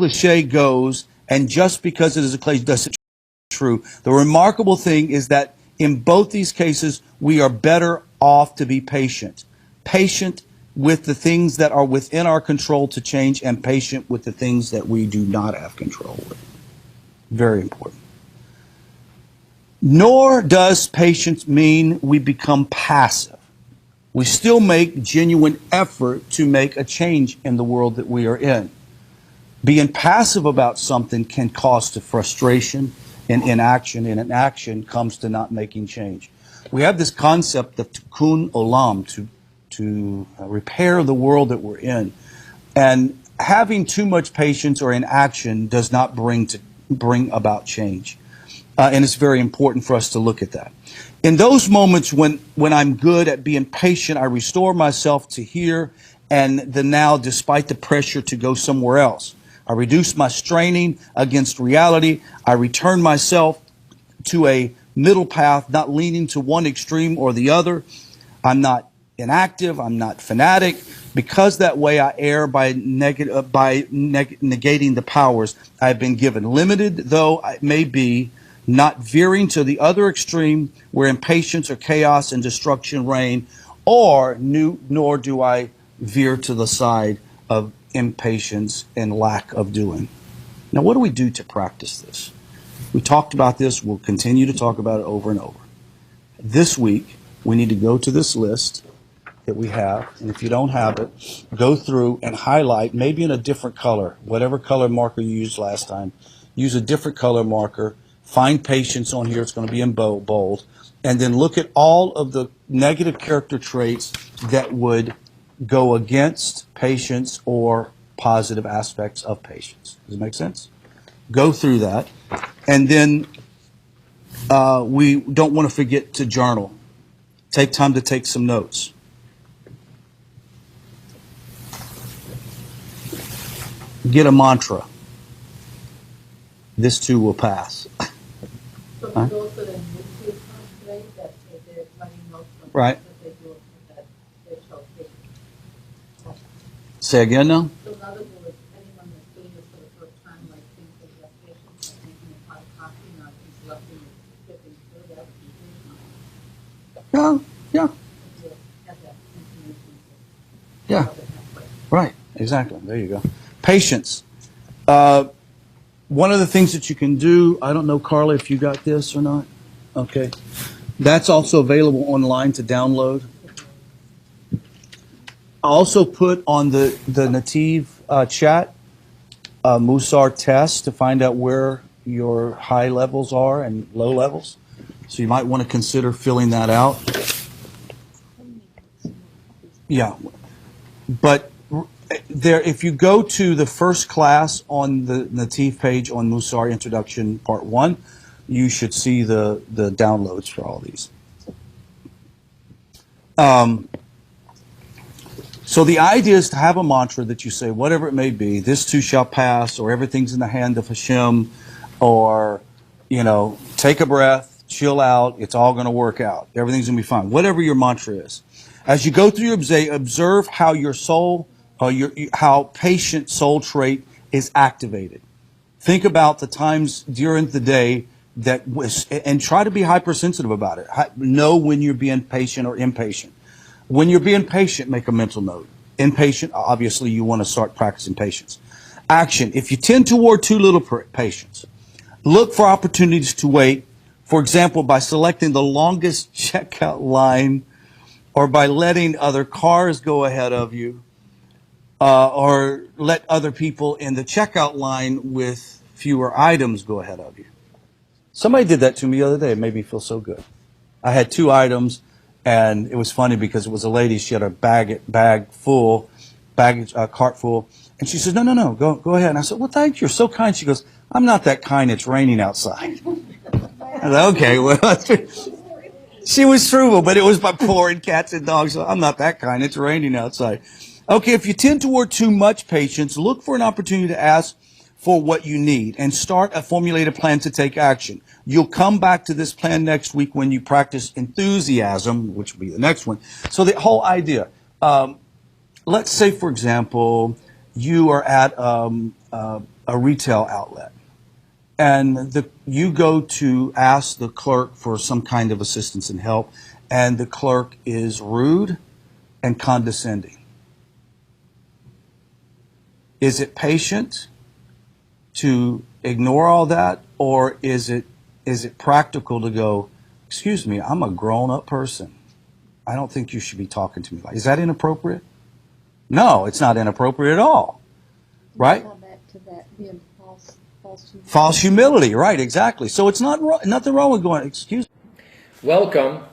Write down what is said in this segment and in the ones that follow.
cliche goes, and just because it is a cliche doesn't true. The remarkable thing is that in both these cases, we are better off to be patient. Patient with the things that are within our control to change, and patient with the things that we do not have control with. Very important. Nor does patience mean we become passive. We still make genuine effort to make a change in the world that we are in. Being passive about something can cause to frustration and inaction, and inaction comes to not making change. We have this concept of tikkun olam, to repair the world that we're in. And having too much patience or inaction does not bring about change. And it's very important for us to look at that. In those moments when I'm good at being patient, I restore myself to here and the now despite the pressure to go somewhere else. I reduce my straining against reality. I return myself to a middle path, not leaning to one extreme or the other. I'm not inactive. I'm not fanatic. Because that way I err by negating the powers I've been given. Limited though it may be, not veering to the other extreme where impatience or chaos and destruction reign, nor do I veer to the side of impatience and lack of doing. Now, what do we do to practice this? We talked about this. We'll continue to talk about it over and over. This week, we need to go to this list that we have, and if you don't have it, go through and highlight, maybe in a different color, whatever color marker you used last time. Use a different color marker. Find patience on here. It's going to be in bold. And then look at all of the negative character traits that would go against patience or positive aspects of patience. Does it make sense? Go through that. And then we don't want to forget to journal. Take time to take some notes. Get a mantra. This too will pass. So for those that are new to today, that they're running notes on right. That they do that they show patience. Say again now? So in other words, anyone that's doing this for the first time, like things that you have patience, like making a pot of coffee, not interrupting or skipping through that, Yeah. have that information. Yeah. Right. Exactly. There you go. Patience. One of the things that you can do, I don't know, Carla, if you got this or not. Okay. That's also available online to download. I also put on the Nativ chat a Musar test to find out where your high levels are and low levels. So you might want to consider filling that out. Yeah. But there, if you go to the first class on the Nativ page on Musar Introduction Part 1, you should see the downloads for all these. So the idea is to have a mantra that you say, whatever it may be, this too shall pass, or everything's in the hand of Hashem, or, take a breath, chill out, it's all going to work out. Everything's going to be fine. Whatever your mantra is. As you go through your observe how your soul, how patient soul trait is activated. Think about the times during the day and try to be hypersensitive about it. Know when you're being patient or impatient. When you're being patient, make a mental note. Impatient, obviously you want to start practicing patience. Action. If you tend toward too little patience, look for opportunities to wait. For example, by selecting the longest checkout line, or by letting other cars go ahead of you, or let other people in the checkout line with fewer items go ahead of you. Somebody did that to me the other day. It made me feel so good. I had 2 items, and it was funny because it was a lady. She had a cart full, and she said, "No, go ahead." And I said, "Well, thank you. You're so kind." She goes, "I'm not that kind. It's raining outside." I said, "Okay, well." She was frugal, but it was by pouring cats and dogs. So I'm not that kind. It's raining outside. Okay, if you tend toward too much patience, look for an opportunity to ask for what you need and start a formulated plan to take action. You'll come back to this plan next week when you practice enthusiasm, which will be the next one. So the whole idea, let's say, for example, you are at a a retail outlet, and you go to ask the clerk for some kind of assistance and help, and the clerk is rude and condescending. Is it patient to ignore all that, or is it practical to go, excuse me, I'm a grown-up person. I don't think you should be talking to me like. Is that inappropriate? No, it's not inappropriate at all. Right? Go back to that being false humility. False humility, right, exactly. So it's nothing wrong with going, excuse me. Welcome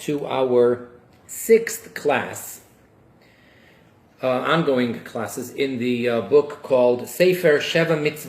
to our 6th class, ongoing classes in the book called Sefer Sheva Mitzvot.